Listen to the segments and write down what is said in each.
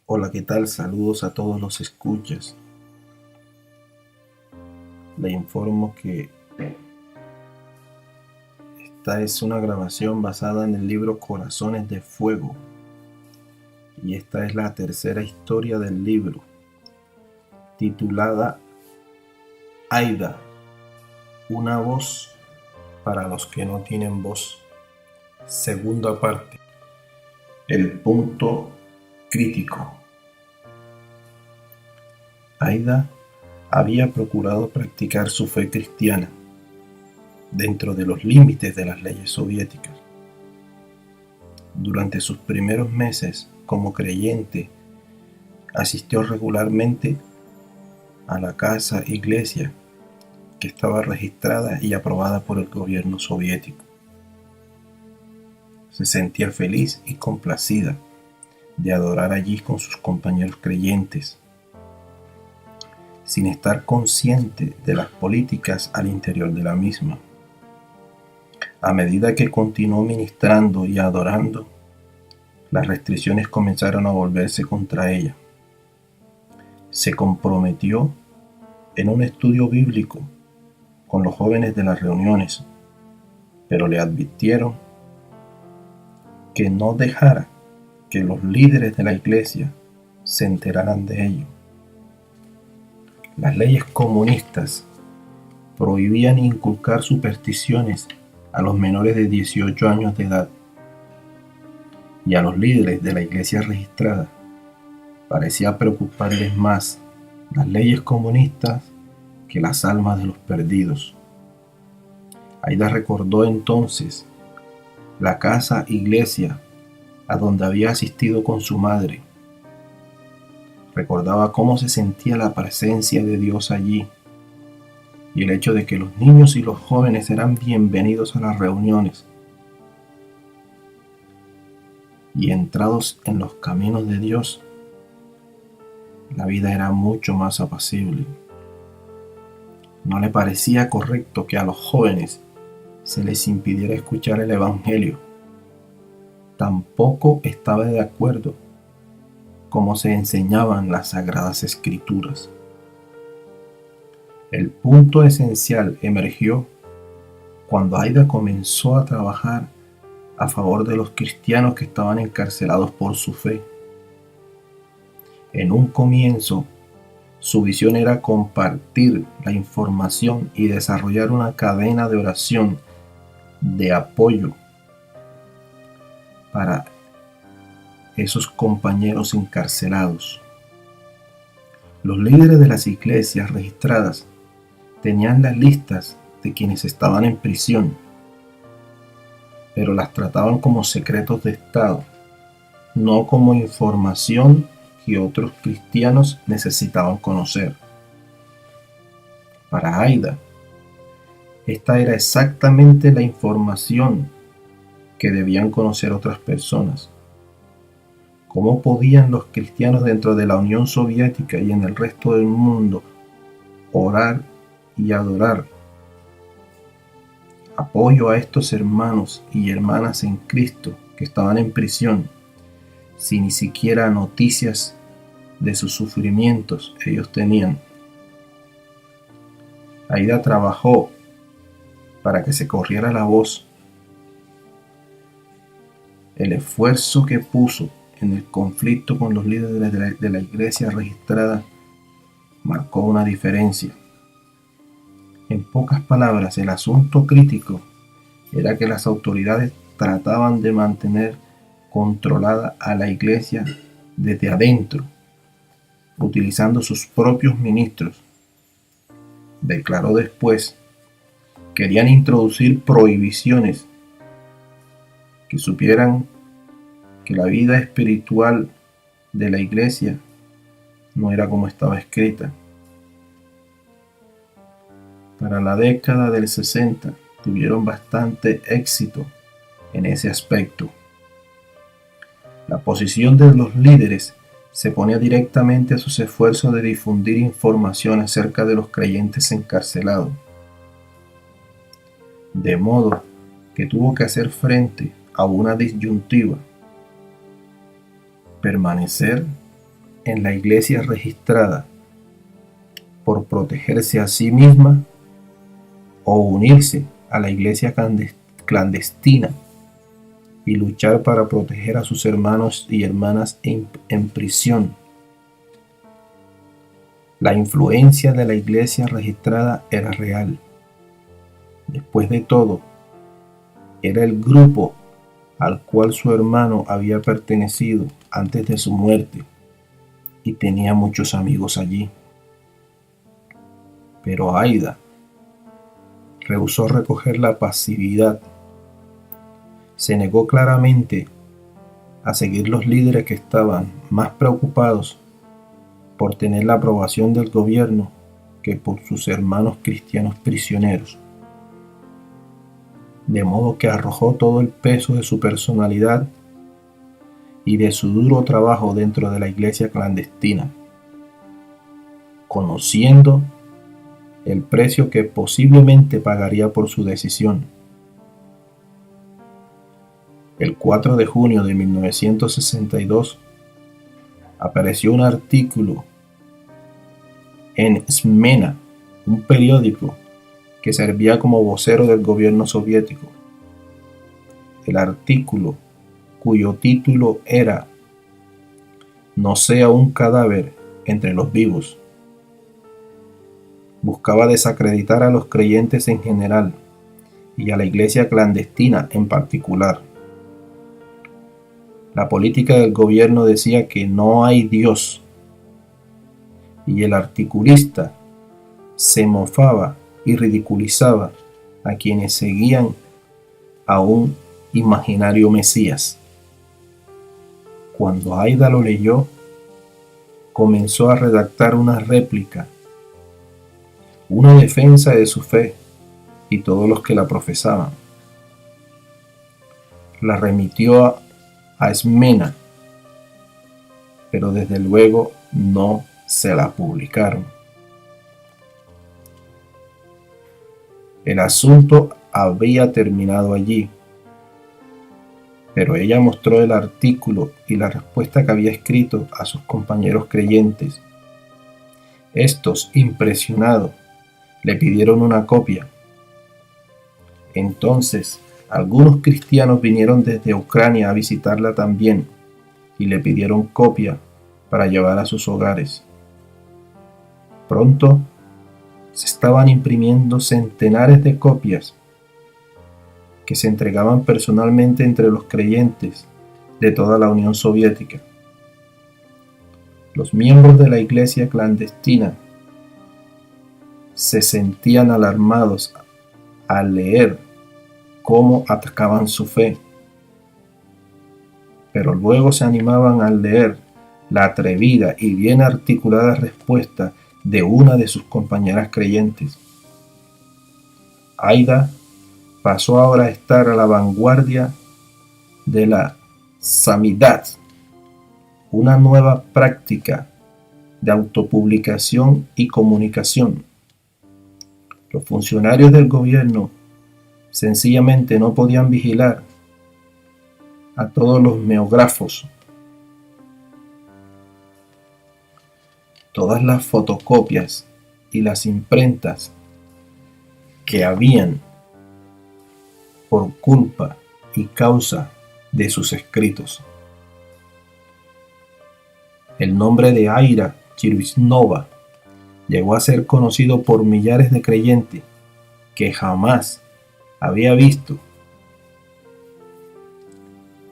Hola, ¿qué tal? Saludos a todos los escuchas. Le informo que esta es una grabación basada en el libro Corazones de Fuego y esta es la tercera historia del libro, titulada Aida, una voz para los que no tienen voz. Segunda parte. El punto crítico. Aida había procurado practicar su fe cristiana dentro de los límites de las leyes soviéticas. Durante sus primeros meses como creyente, asistió regularmente a la casa iglesia que estaba registrada y aprobada por el gobierno soviético. Se sentía feliz y complacida de adorar allí con sus compañeros creyentes, sin estar consciente de las políticas al interior de la misma. A medida que continuó ministrando y adorando, las restricciones comenzaron a volverse contra ella. Se comprometió en un estudio bíblico con los jóvenes de las reuniones, pero le advirtieron que no dejara que los líderes de la iglesia se enteraran de ello. Las leyes comunistas prohibían inculcar supersticiones a los menores de 18 años de edad, y a los líderes de la iglesia registrada parecía preocuparles más las leyes comunistas que las almas de los perdidos. Aida recordó entonces la casa iglesia a donde había asistido con su madre. Recordaba cómo se sentía la presencia de Dios allí y el hecho de que los niños y los jóvenes eran bienvenidos a las reuniones. Y entrados en los caminos de Dios, la vida era mucho más apacible. No le parecía correcto que a los jóvenes se les impidiera escuchar el Evangelio. Tampoco estaba de acuerdo cómo se enseñaban las Sagradas Escrituras. El punto esencial emergió cuando Aida comenzó a trabajar a favor de los cristianos que estaban encarcelados por su fe. En un comienzo, su visión era compartir la información y desarrollar una cadena de oración de apoyo para esos compañeros encarcelados. Los líderes de las iglesias registradas tenían las listas de quienes estaban en prisión, pero las trataban como secretos de Estado, no como información que otros cristianos necesitaban conocer. Para Aida, esta era exactamente la información que debían conocer otras personas. ¿Cómo podían los cristianos dentro de la Unión Soviética y en el resto del mundo orar y adorar apoyo a estos hermanos y hermanas en Cristo que estaban en prisión, si ni siquiera noticias de sus sufrimientos ellos tenían? Aida trabajó para que se corriera la voz. El esfuerzo que puso en el conflicto con los líderes de la iglesia registrada marcó una diferencia. En pocas palabras, el asunto crítico era que las autoridades trataban de mantener controlada a la iglesia desde adentro, utilizando sus propios ministros. Declaró después: querían introducir prohibiciones que supieran que la vida espiritual de la iglesia no era como estaba escrita. Para la década del 60 tuvieron bastante éxito en ese aspecto. La posición de los líderes se ponía directamente a sus esfuerzos de difundir información acerca de los creyentes encarcelados, de modo que tuvo que hacer frente a una disyuntiva: permanecer en la iglesia registrada por protegerse a sí misma o unirse a la iglesia clandestina y luchar para proteger a sus hermanos y hermanas en prisión. La influencia de la iglesia registrada era real. Después de todo, era el grupo al cual su hermano había pertenecido antes de su muerte y tenía muchos amigos allí. Pero Aida rehusó recoger la pasividad. Se negó claramente a seguir los líderes que estaban más preocupados por tener la aprobación del gobierno que por sus hermanos cristianos prisioneros. De modo que arrojó todo el peso de su personalidad y de su duro trabajo dentro de la iglesia clandestina, conociendo el precio que posiblemente pagaría por su decisión. El 4 de junio de 1962 apareció un artículo en Smena, un periódico que servía como vocero del gobierno soviético. El artículo, cuyo título era "No sea un cadáver entre los vivos", buscaba desacreditar a los creyentes en general y a la iglesia clandestina en particular. La política del gobierno decía que no hay Dios, y el articulista se mofaba y ridiculizaba a quienes seguían a un imaginario Mesías. Cuando Aida lo leyó, comenzó a redactar una réplica, una defensa de su fe y todos los que la profesaban. La remitió a Smena, pero desde luego no se la publicaron. El asunto había terminado allí, pero ella mostró el artículo y la respuesta que había escrito a sus compañeros creyentes. Estos, impresionados, le pidieron una copia. Entonces, algunos cristianos vinieron desde Ucrania a visitarla también y le pidieron copia para llevar a sus hogares. Pronto se estaban imprimiendo centenares de copias que se entregaban personalmente entre los creyentes de toda la Unión Soviética. Los miembros de la iglesia clandestina se sentían alarmados al leer cómo atacaban su fe, pero luego se animaban al leer la atrevida y bien articulada respuesta de una de sus compañeras creyentes. Aida pasó ahora a estar a la vanguardia de la samizdat, una nueva práctica de autopublicación y comunicación. Los funcionarios del gobierno sencillamente no podían vigilar a todos los meógrafos, todas las fotocopias y las imprentas que habían por culpa y causa de sus escritos. El nombre de Aida Chirvisnova llegó a ser conocido por millares de creyentes que jamás había visto.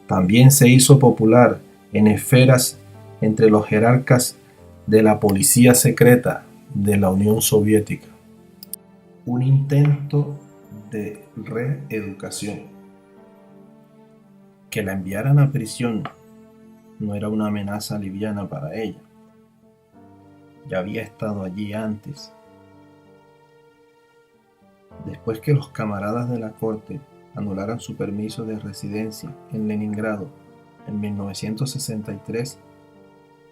También se hizo popular en esferas entre los jerarcas de la policía secreta de la Unión Soviética. Un intento de reeducación. Que la enviaran a prisión no era una amenaza liviana para ella. Ya había estado allí antes. Después que los camaradas de la corte anularan su permiso de residencia en Leningrado en 1963,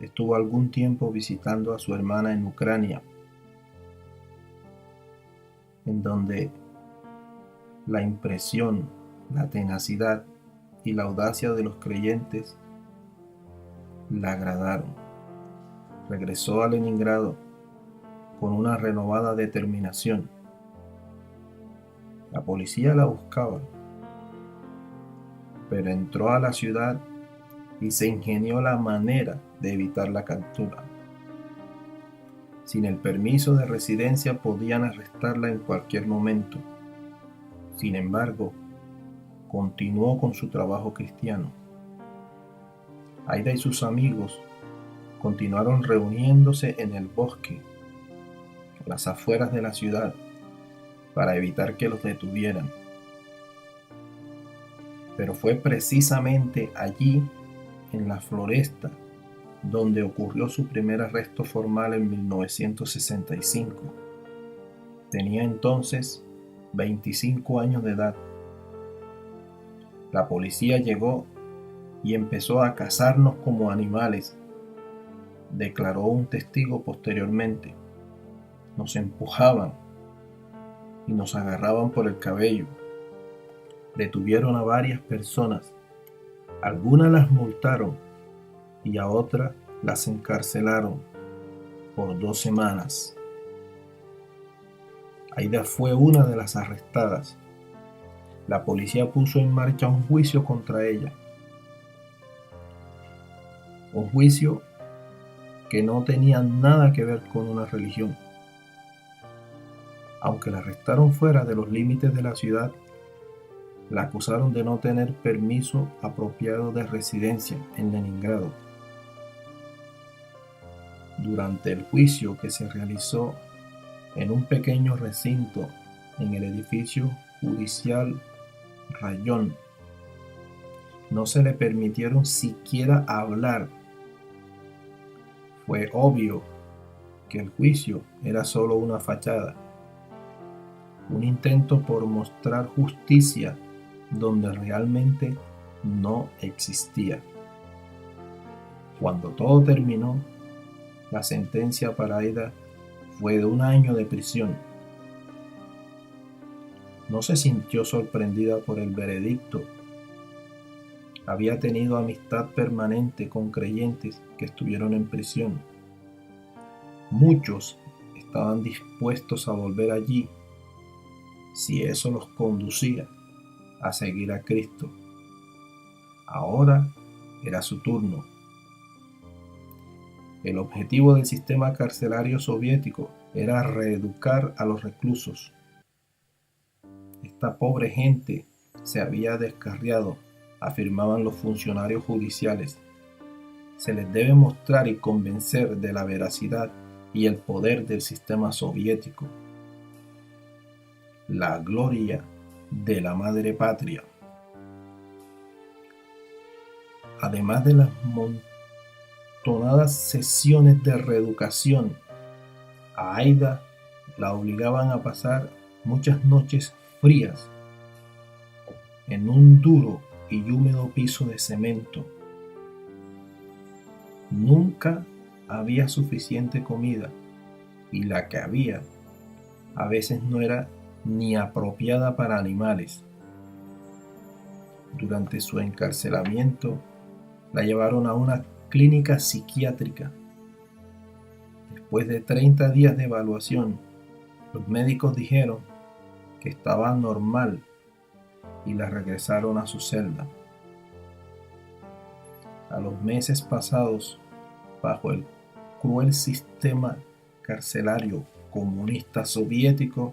estuvo algún tiempo visitando a su hermana en Ucrania, en donde la impresión, la tenacidad y la audacia de los creyentes la agradaron. regresó a Leningrado con una renovada determinación. La policía la buscaba, pero entró a la ciudad y se ingenió la manera de evitar la captura. Sin el permiso de residencia podían arrestarla en cualquier momento. Sin embargo, continuó con su trabajo cristiano. Aida y sus amigos continuaron reuniéndose en el bosque, a las afueras de la ciudad, para evitar que los detuvieran. Pero fue precisamente allí, en la floresta, donde ocurrió su primer arresto formal en 1965. Tenía entonces 25 años de edad. La policía llegó y empezó a cazarnos como animales, declaró un testigo posteriormente. Nos empujaban y nos agarraban por el cabello. Detuvieron a varias personas. Algunas las multaron y a otras las encarcelaron por 2 semanas. Aida fue una de las arrestadas. La policía puso en marcha un juicio contra ella. Un juicio que no tenía nada que ver con una religión. Aunque la arrestaron fuera de los límites de la ciudad, la acusaron de no tener permiso apropiado de residencia en Leningrado. Durante el juicio, que se realizó en un pequeño recinto en el edificio judicial Rayón, no se le permitieron siquiera hablar. Fue obvio que el juicio era solo una fachada, un intento por mostrar justicia donde realmente no existía. Cuando todo terminó, la sentencia para Aida fue de 1 año de prisión. No se sintió sorprendida por el veredicto. Había tenido amistad permanente con creyentes que estuvieron en prisión. Muchos estaban dispuestos a volver allí si eso los conducía a seguir a Cristo. Ahora era su turno. El objetivo del sistema carcelario soviético era reeducar a los reclusos. Esta pobre gente se había descarriado, afirmaban los funcionarios judiciales. Se les debe mostrar y convencer de la veracidad y el poder del sistema soviético. La gloria de la madre patria. Además de las montonadas sesiones de reeducación, a Aida la obligaban a pasar muchas noches frías en un duro y húmedo piso de cemento. Nunca había suficiente comida y la que había a veces no era ni apropiada para animales. Durante su encarcelamiento la llevaron a una clínica psiquiátrica. Después de 30 días de evaluación, los médicos dijeron que estaba normal y la regresaron a su celda. A los meses pasados, bajo el cruel sistema carcelario comunista soviético,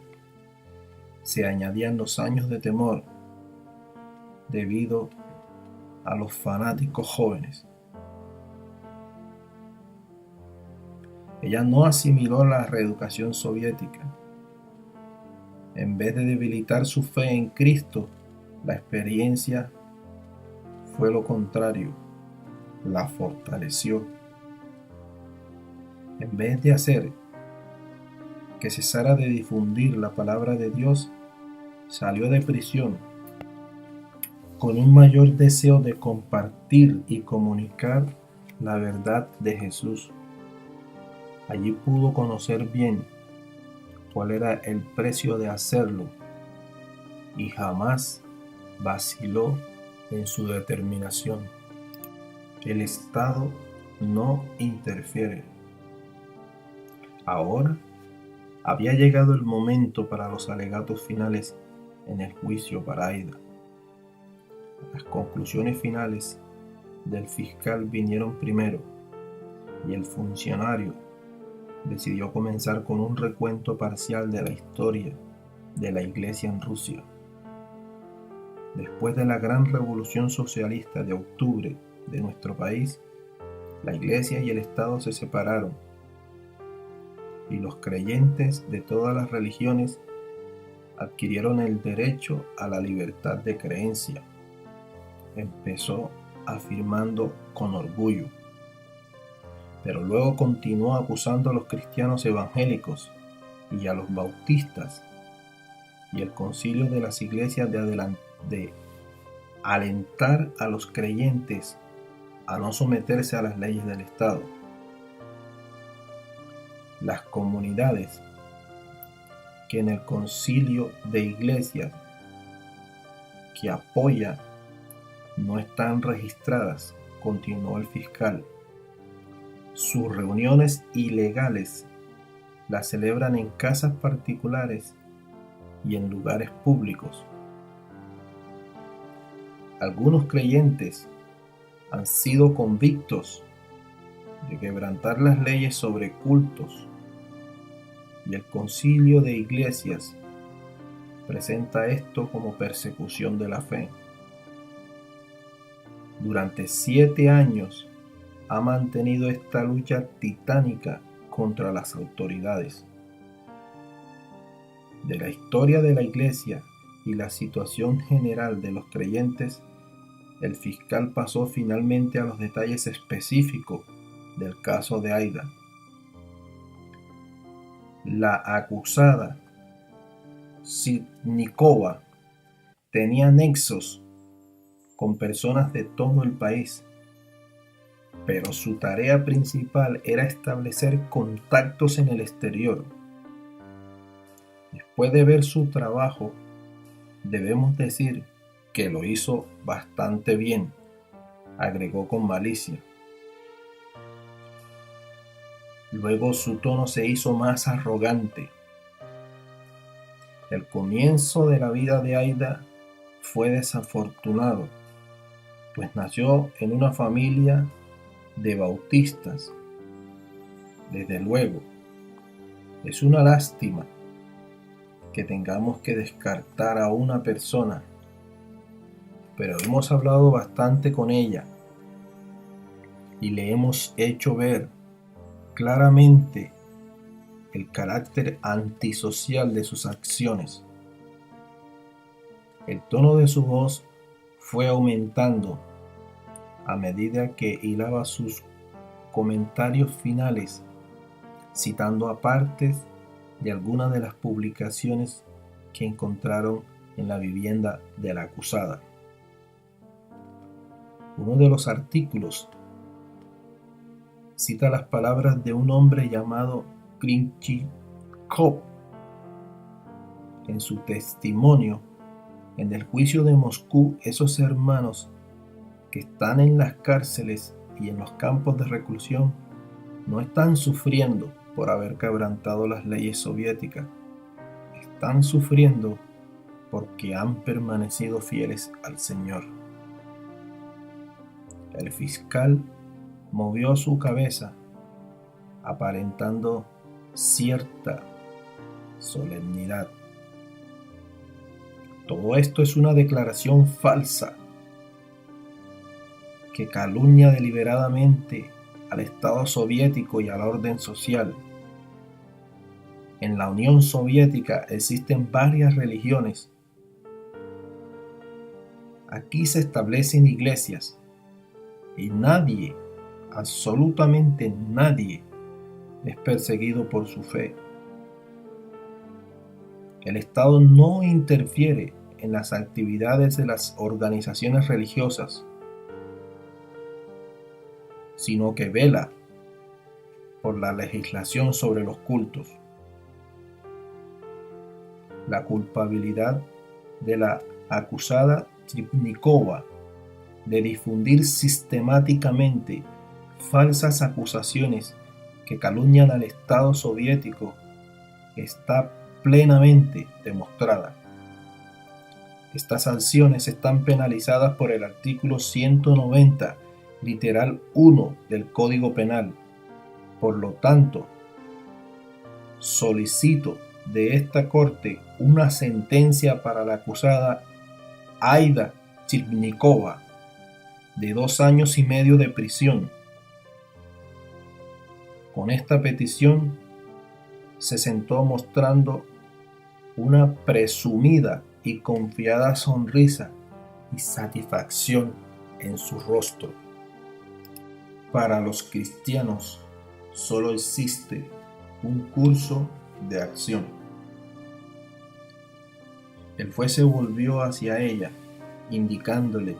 se añadían los años de temor debido a los fanáticos jóvenes. Ella no asimiló la reeducación soviética. En vez de debilitar su fe en Cristo, la experiencia fue lo contrario, la fortaleció. En vez de hacer que cesara de difundir la palabra de Dios, salió de prisión con un mayor deseo de compartir y comunicar la verdad de Jesús. Allí pudo conocer bien cuál era el precio de hacerlo y jamás vaciló en su determinación. El Estado no interfiere. Ahora había llegado el momento para los alegatos finales en el juicio para Aida. Las conclusiones finales del fiscal vinieron primero y el funcionario decidió comenzar con un recuento parcial de la historia de la Iglesia en Rusia. Después de la gran revolución socialista de octubre de nuestro país, la Iglesia y el Estado se separaron y los creyentes de todas las religiones adquirieron el derecho a la libertad de creencia. Empezó afirmando con orgullo, pero luego continuó acusando a los cristianos evangélicos y a los bautistas y el concilio de las iglesias de alentar a los creyentes a no someterse a las leyes del Estado. Las comunidades que en el concilio de iglesias que apoya no están registradas, continuó el fiscal. Sus reuniones ilegales las celebran en casas particulares y en lugares públicos. Algunos creyentes han sido convictos de quebrantar las leyes sobre cultos y el concilio de iglesias presenta esto como persecución de la fe. Durante 7 años ha mantenido esta lucha titánica contra las autoridades. De la historia de la Iglesia y la situación general de los creyentes, el fiscal pasó finalmente a los detalles específicos del caso de Aida. La acusada, Sitnikova, tenía nexos con personas de todo el país, pero su tarea principal era establecer contactos en el exterior. Después de ver su trabajo, debemos decir que lo hizo bastante bien, agregó con malicia. Luego su tono se hizo más arrogante. El comienzo de la vida de Aida fue desafortunado, pues nació en una familia de bautistas. Desde luego, es una lástima que tengamos que descartar a una persona, pero hemos hablado bastante con ella y le hemos hecho ver claramente el carácter antisocial de sus acciones. El tono de su voz fue aumentando a medida que hilaba sus comentarios finales, citando a partes de algunas de las publicaciones que encontraron en la vivienda de la acusada. Uno de los artículos cita las palabras de un hombre llamado Krinchikov. En su testimonio en el juicio de Moscú, esos hermanos que están en las cárceles y en los campos de reclusión no están sufriendo por haber quebrantado las leyes soviéticas, están sufriendo porque han permanecido fieles al Señor. El fiscal movió su cabeza, aparentando cierta solemnidad. Todo esto es una declaración falsa que calumnia deliberadamente al Estado soviético y a la orden social. En la Unión Soviética existen varias religiones. Aquí se establecen iglesias y nadie, absolutamente nadie, es perseguido por su fe. El Estado no interfiere en las actividades de las organizaciones religiosas, sino que vela por la legislación sobre los cultos. La culpabilidad de la acusada Sitnikova de difundir sistemáticamente falsas acusaciones que calumnian al Estado soviético está plenamente demostrada. Estas sanciones están penalizadas por el artículo 190, literal 1 del Código Penal. Por lo tanto, solicito de esta Corte una sentencia para la acusada Aida Chirnikova de 2 años y medio de prisión. Con esta petición se sentó mostrando una presumida y confiada sonrisa y satisfacción en su rostro. Para los cristianos solo existe un curso de acción. El juez se volvió hacia ella, indicándole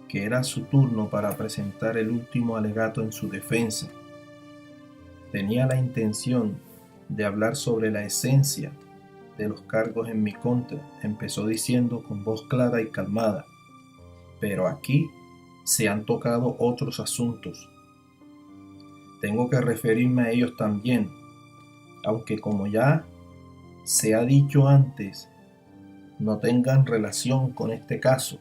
que era su turno para presentar el último alegato en su defensa. Tenía la intención de hablar sobre la esencia de los cargos en mi contra, empezó diciendo con voz clara y calmada, pero aquí se han tocado otros asuntos. Tengo que referirme a ellos también, aunque como ya se ha dicho antes, no tengan relación con este caso.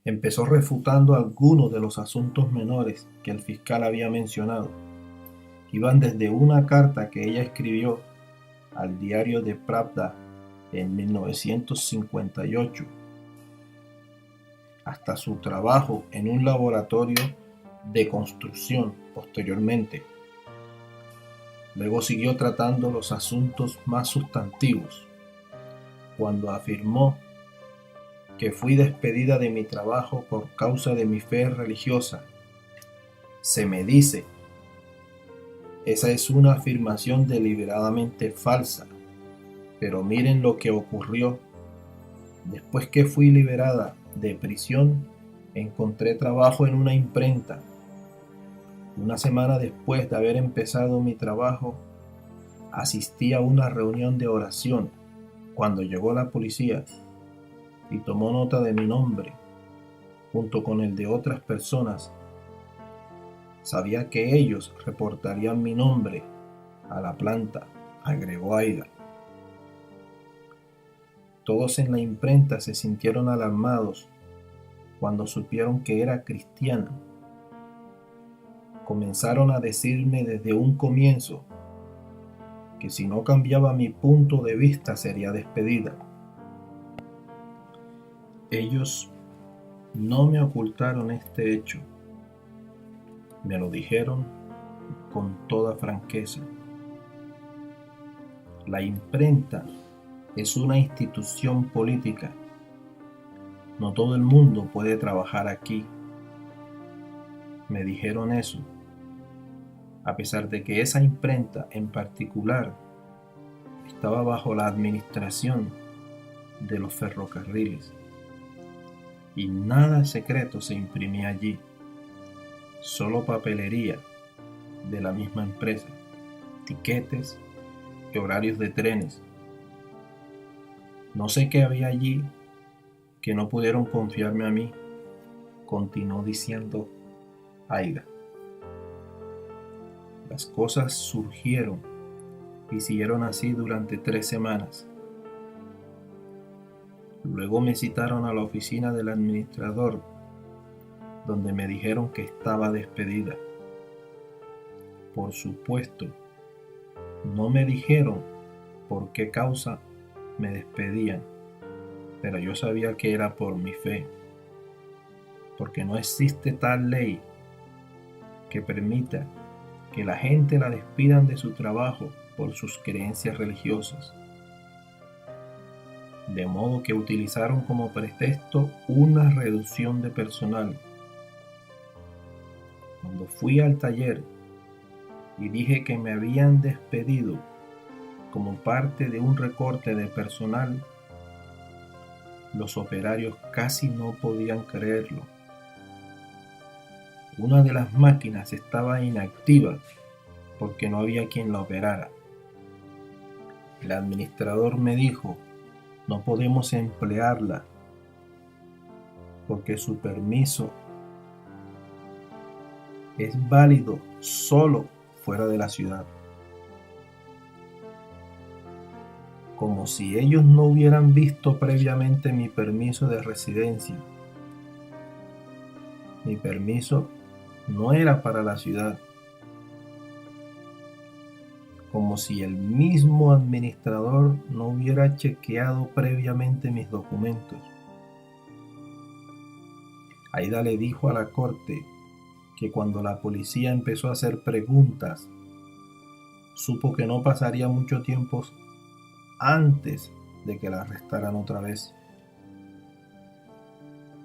Empezó refutando algunos de los asuntos menores que el fiscal había mencionado. Iban desde una carta que ella escribió al diario de Pravda en 1958 hasta su trabajo en un laboratorio de construcción posteriormente. Luego siguió tratando los asuntos más sustantivos, cuando afirmó que fui despedida de mi trabajo por causa de mi fe religiosa. Se me dice, esa es una afirmación deliberadamente falsa, pero miren lo que ocurrió. Después que fui liberada de prisión, encontré trabajo en una imprenta. Una semana después de haber empezado mi trabajo, asistí a una reunión de oración cuando llegó la policía y tomó nota de mi nombre, junto con el de otras personas. Sabía que ellos reportarían mi nombre a la planta, agregó Aida. Todos en la imprenta se sintieron alarmados cuando supieron que era cristiana. Comenzaron a decirme desde un comienzo que si no cambiaba mi punto de vista sería despedida. Ellos no me ocultaron este hecho, me lo dijeron con toda franqueza. La imprenta es una institución política. No todo el mundo puede trabajar aquí. Me dijeron eso, a pesar de que esa imprenta en particular estaba bajo la administración de los ferrocarriles y nada secreto se imprimía allí, solo papelería de la misma empresa, tiquetes y horarios de trenes. No sé qué había allí que no pudieron confiarme a mí, continuó diciendo Aida. Las cosas surgieron y siguieron así durante 3 semanas. Luego me citaron a la oficina del administrador, donde me dijeron que estaba despedida. Por supuesto, no me dijeron por qué causa me despedían, pero yo sabía que era por mi fe, porque no existe tal ley que permita que la gente la despidan de su trabajo por sus creencias religiosas. De modo que utilizaron como pretexto una reducción de personal. Cuando fui al taller y dije que me habían despedido como parte de un recorte de personal, los operarios casi no podían creerlo. Una de las máquinas estaba inactiva porque no había quien la operara. El administrador me dijo, no podemos emplearla porque su permiso es válido solo fuera de la ciudad. Como si ellos no hubieran visto previamente mi permiso de residencia. Mi permiso no era para la ciudad. Como si el mismo administrador no hubiera chequeado previamente mis documentos. Aida le dijo a la corte que cuando la policía empezó a hacer preguntas, supo que no pasaría mucho tiempo antes de que la arrestaran otra vez.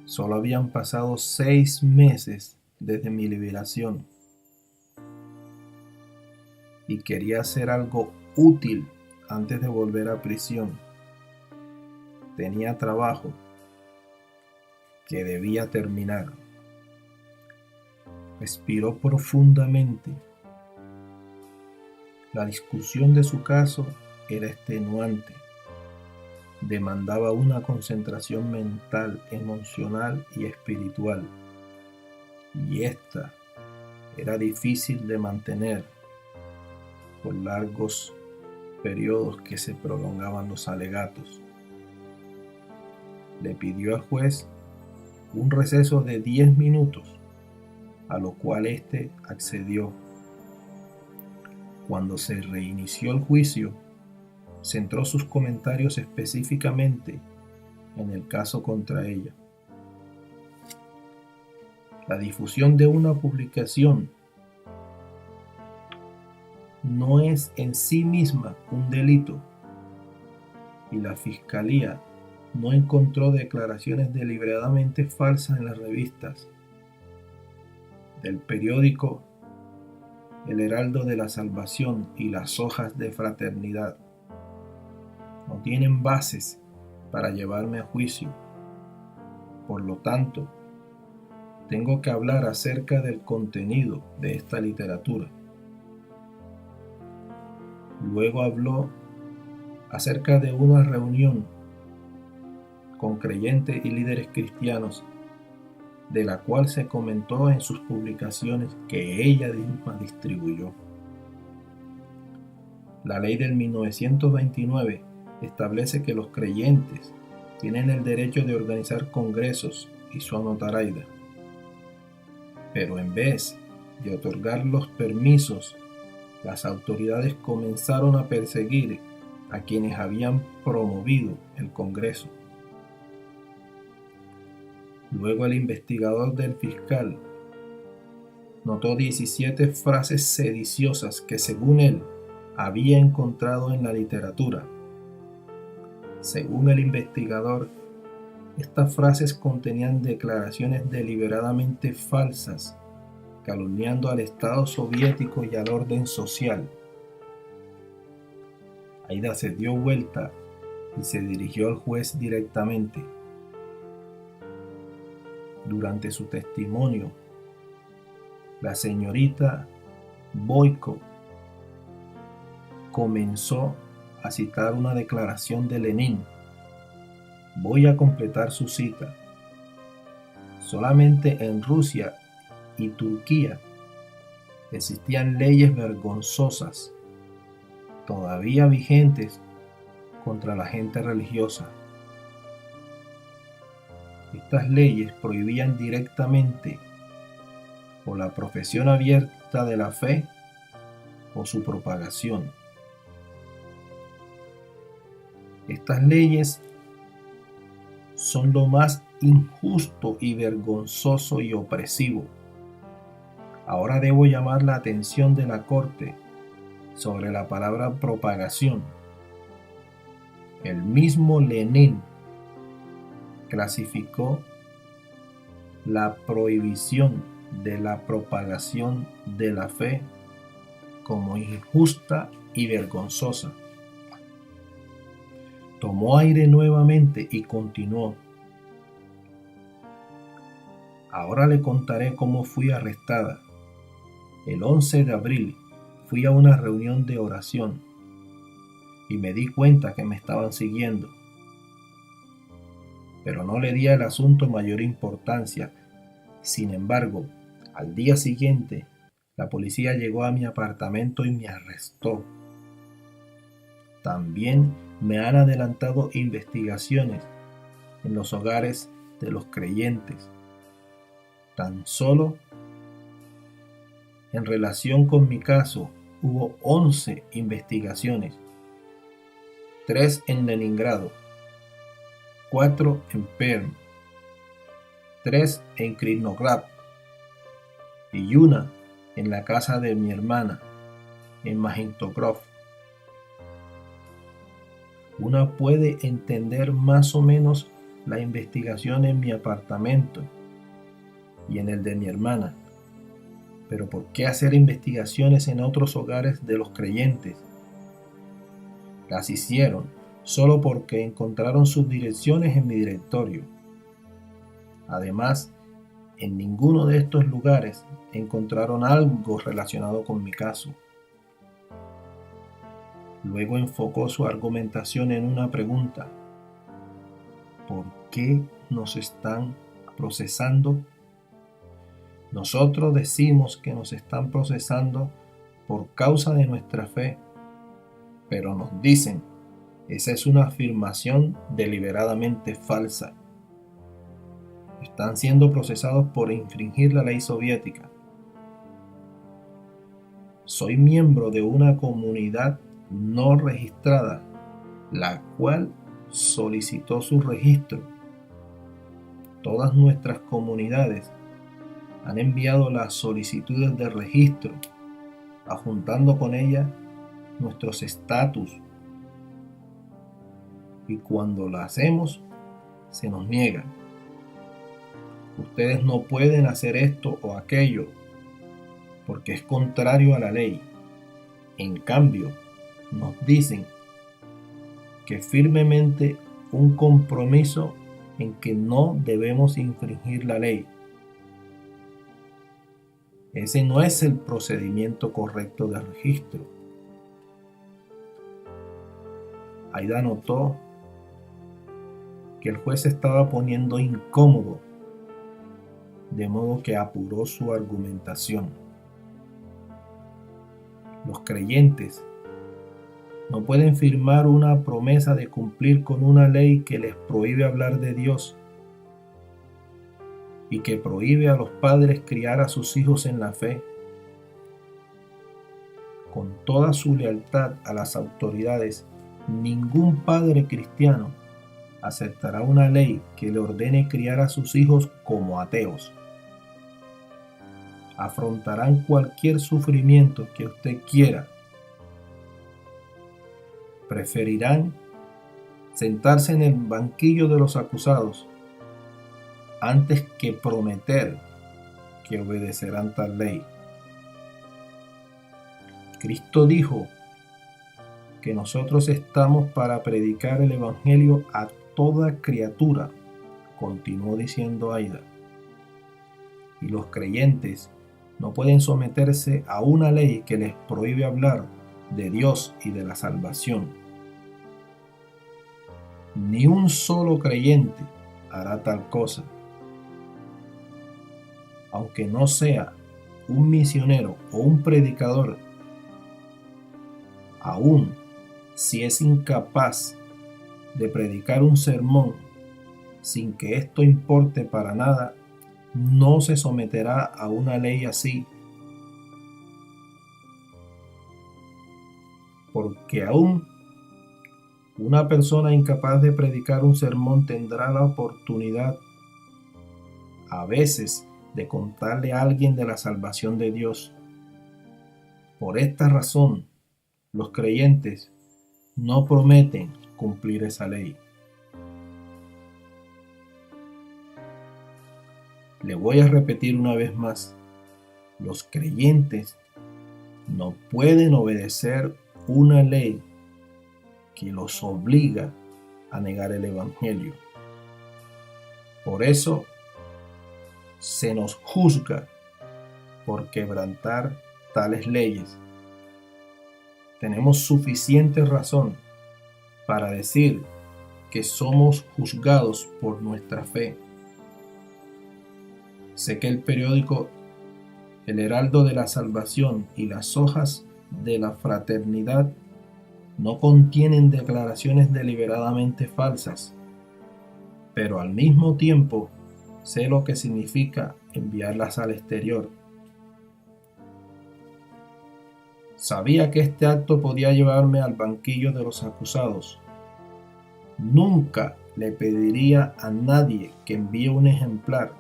Solo habían pasado 6 meses desde mi liberación y quería hacer algo útil antes de volver a prisión. Tenía trabajo que debía terminar. Respiró profundamente. La discusión de su caso era extenuante. Demandaba una concentración mental, emocional y espiritual. Y esta era difícil de mantener por largos periodos que se prolongaban los alegatos. Le pidió al juez un receso de 10 minutos, a lo cual éste accedió. Cuando se reinició el juicio, centró sus comentarios específicamente en el caso contra ella. La difusión de una publicación no es en sí misma un delito y la fiscalía no encontró declaraciones deliberadamente falsas en las revistas del periódico El Heraldo de la Salvación y las Hojas de Fraternidad. No tienen bases para llevarme a juicio. Por lo tanto, tengo que hablar acerca del contenido de esta literatura. Luego habló acerca de una reunión con creyentes y líderes cristianos, de la cual se comentó en sus publicaciones que ella misma distribuyó. La ley del 1929 establece que los creyentes tienen el derecho de organizar congresos y su anotar Aida. Pero en vez de otorgar los permisos, las autoridades comenzaron a perseguir a quienes habían promovido el congreso. Luego el investigador del fiscal notó 17 frases sediciosas que, según él, había encontrado en la literatura. Según el investigador, estas frases contenían declaraciones deliberadamente falsas, calumniando al Estado soviético y al orden social. Aida se dio vuelta y se dirigió al juez directamente. Durante su testimonio, la señorita Boyko comenzó a citar una declaración de Lenin. Voy a completar su cita. Solamente en Rusia y Turquía existían leyes vergonzosas, todavía vigentes, contra la gente religiosa. Estas leyes prohibían directamente o la profesión abierta de la fe o su propagación. Estas leyes son lo más injusto y vergonzoso y opresivo. Ahora debo llamar la atención de la Corte sobre la palabra propagación. El mismo Lenin clasificó la prohibición de la propagación de la fe como injusta y vergonzosa. Tomó aire nuevamente y continuó. Ahora le contaré cómo fui arrestada. El 11 de abril fui a una reunión de oración y me di cuenta que me estaban siguiendo. Pero no le di al asunto mayor importancia. Sin embargo, Al día siguiente, la policía llegó a mi apartamento y me arrestó. También me han adelantado investigaciones en los hogares de los creyentes. Tan solo en relación con mi caso, hubo 11 investigaciones, 3 en Leningrado, 4 en Perm, 3 en Krishnograd y una en la casa de mi hermana, en Magentograd. Una puede entender más o menos la investigación en mi apartamento y en el de mi hermana, pero ¿por qué hacer investigaciones en otros hogares de los creyentes? Las hicieron solo porque encontraron sus direcciones en mi directorio. Además, en ninguno de estos lugares encontraron algo relacionado con mi caso. Luego enfocó su argumentación en una pregunta: ¿por qué nos están procesando? Nosotros decimos que nos están procesando por causa de nuestra fe, pero nos dicen, esa es una afirmación deliberadamente falsa. Están siendo procesados por infringir la ley soviética. Soy miembro de una comunidad no registrada, la cual solicitó su registro. Todas nuestras comunidades han enviado las solicitudes de registro, adjuntando con ellas nuestros estatus. Y cuando lo hacemos, se nos niega. Ustedes no pueden hacer esto o aquello, porque es contrario a la ley. En cambio, nos dicen que firmemente un compromiso en que no debemos infringir la ley. Ese no es el procedimiento correcto de registro. Aida notó que el juez se estaba poniendo incómodo, de modo que apuró su argumentación. Los creyentes no pueden firmar una promesa de cumplir con una ley que les prohíbe hablar de Dios y que prohíbe a los padres criar a sus hijos en la fe. Con toda su lealtad a las autoridades, ningún padre cristiano aceptará una ley que le ordene criar a sus hijos como ateos. Afrontarán cualquier sufrimiento que usted quiera. Preferirán sentarse en el banquillo de los acusados antes que prometer que obedecerán tal ley. Cristo dijo que nosotros estamos para predicar el Evangelio a toda criatura, continuó diciendo Aida. Y los creyentes no pueden someterse a una ley que les prohíbe hablar de Dios y de la salvación. Ni un solo creyente hará tal cosa, aunque no sea un misionero o un predicador. Aún si es incapaz de predicar un sermón sin que esto importe para nada, no se someterá a una ley así, porque aún una persona incapaz de predicar un sermón tendrá la oportunidad a veces de contarle a alguien de la salvación de Dios. Por esta razón, los creyentes no prometen cumplir esa ley. Le voy a repetir una vez más: los creyentes no pueden obedecer una ley que los obliga a negar el Evangelio. Por eso se nos juzga por quebrantar tales leyes. Tenemos suficiente razón para decir que somos juzgados por nuestra fe. Sé que el periódico el heraldo de la salvación y las hojas de la fraternidad no contienen declaraciones deliberadamente falsas, pero al mismo tiempo sé lo que significa enviarlas al exterior. Sabía que este acto podía llevarme al banquillo de los acusados. Nunca le pediría a nadie que envíe un ejemplar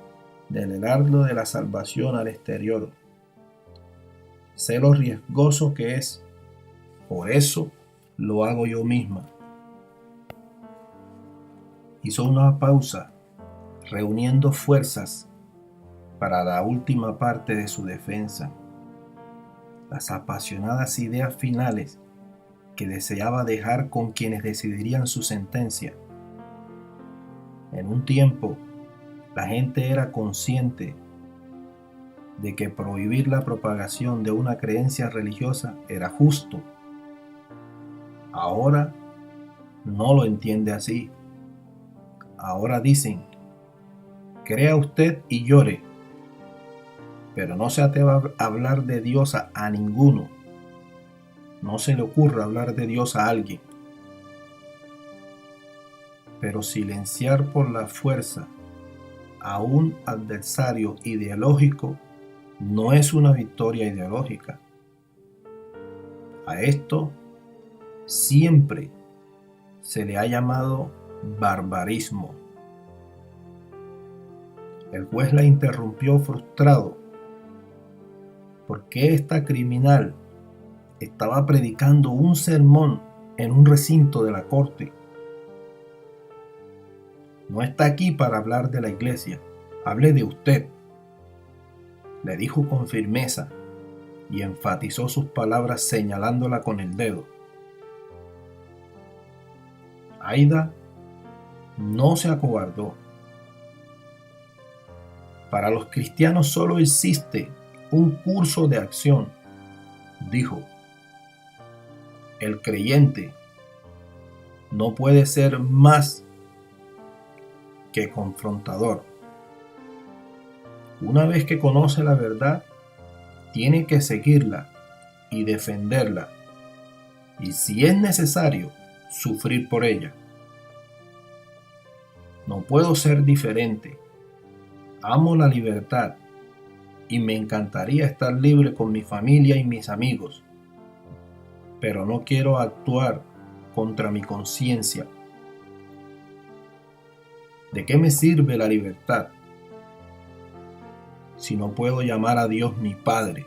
del heraldo de la salvación al exterior. Sé lo riesgoso que es, por eso lo hago yo misma. Hizo una pausa, reuniendo fuerzas para la última parte de su defensa, las apasionadas ideas finales que deseaba dejar con quienes decidirían su sentencia. En un tiempo, la gente era consciente de que prohibir la propagación de una creencia religiosa era justo. Ahora no lo entiende así. Ahora dicen, crea usted y llore, pero no se atreva a hablar de Dios a ninguno. No se le ocurra hablar de Dios a alguien. Pero silenciar por la fuerza a un adversario ideológico no es una victoria ideológica. A esto siempre se le ha llamado barbarismo. El juez la interrumpió frustrado porque esta criminal estaba predicando un sermón en un recinto de la corte. No está aquí para hablar de la iglesia, hable de usted, le dijo con firmeza y enfatizó sus palabras señalándola con el dedo. Aida no se acobardó. Para los cristianos solo existe un curso de acción, dijo. El creyente no puede ser más que confrontador. Una vez que conoce la verdad, tiene que seguirla y defenderla, y si es necesario, sufrir por ella. No puedo ser diferente. Amo la libertad y me encantaría estar libre con mi familia y mis amigos, pero no quiero actuar contra mi conciencia. ¿De qué me sirve la libertad si no puedo llamar a Dios mi Padre?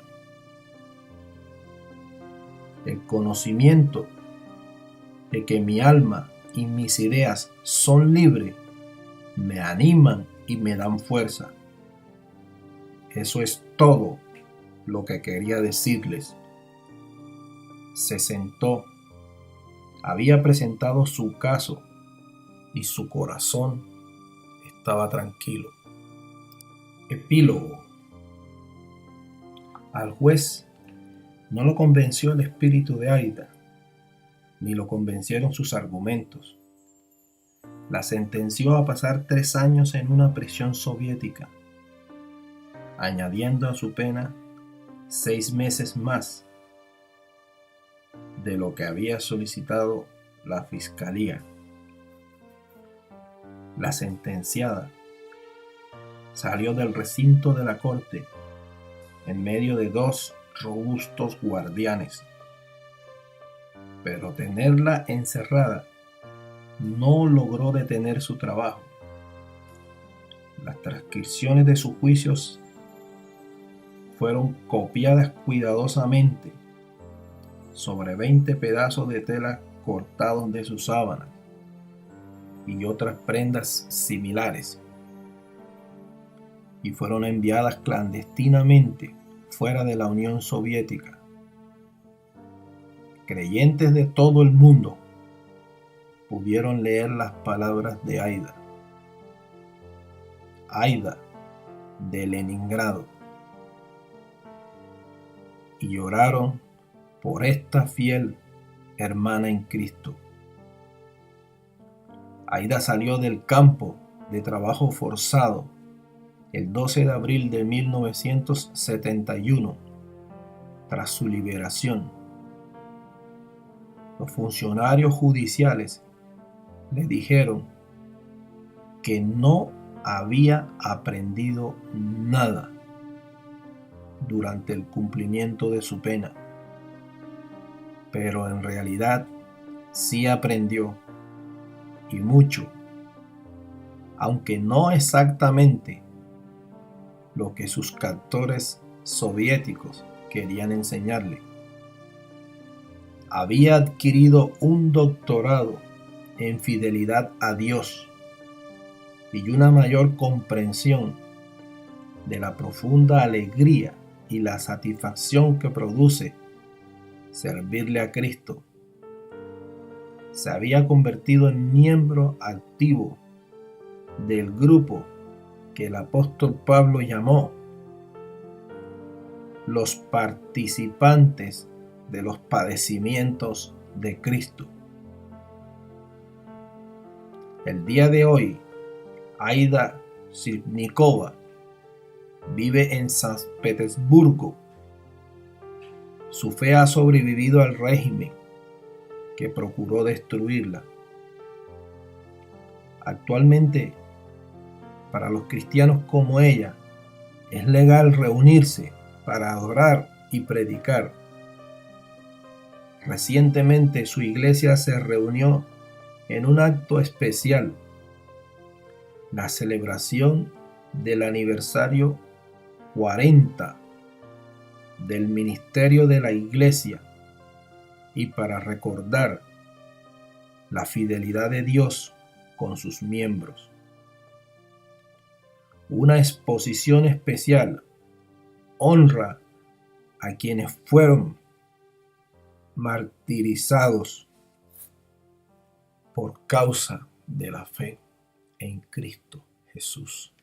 El conocimiento de que mi alma y mis ideas son libres me animan y me dan fuerza. Eso es todo lo que quería decirles. Se sentó. Había presentado su caso y su corazón estaba tranquilo. Epílogo. Al juez no lo convenció el espíritu de Aida, ni lo convencieron sus argumentos. La sentenció a pasar 3 años en una prisión soviética, añadiendo a su pena 6 meses más de lo que había solicitado la fiscalía. La sentenciada salió del recinto de la corte en medio de 2 robustos guardianes, pero tenerla encerrada no logró detener su trabajo. Las transcripciones de sus juicios fueron copiadas cuidadosamente sobre 20 pedazos de tela cortados de sus sábanas y otras prendas similares, y fueron enviadas clandestinamente fuera de la Unión Soviética. Creyentes de todo el mundo pudieron leer las palabras de Aida. Aida de Leningrado, y lloraron por esta fiel hermana en Cristo. Aida salió del campo de trabajo forzado El 12 de abril de 1971, tras su liberación, los funcionarios judiciales le dijeron que no había aprendido nada durante el cumplimiento de su pena, pero en realidad sí aprendió, y mucho, aunque no exactamente lo que sus captores soviéticos querían enseñarle. Había adquirido un doctorado en fidelidad a Dios y una mayor comprensión de la profunda alegría y la satisfacción que produce servirle a Cristo. Se había convertido en miembro activo del grupo que el apóstol Pablo llamó los participantes de los padecimientos de Cristo. El día de hoy, Aida Sitnikova vive en San Petersburgo. Su fe ha sobrevivido al régimen que procuró destruirla. Actualmente, para los cristianos como ella, es legal reunirse para adorar y predicar. Recientemente su iglesia se reunió en un acto especial, la celebración del aniversario 40 del ministerio de la iglesia, y para recordar la fidelidad de Dios con sus miembros. Una exposición especial honra a quienes fueron martirizados por causa de la fe en Cristo Jesús.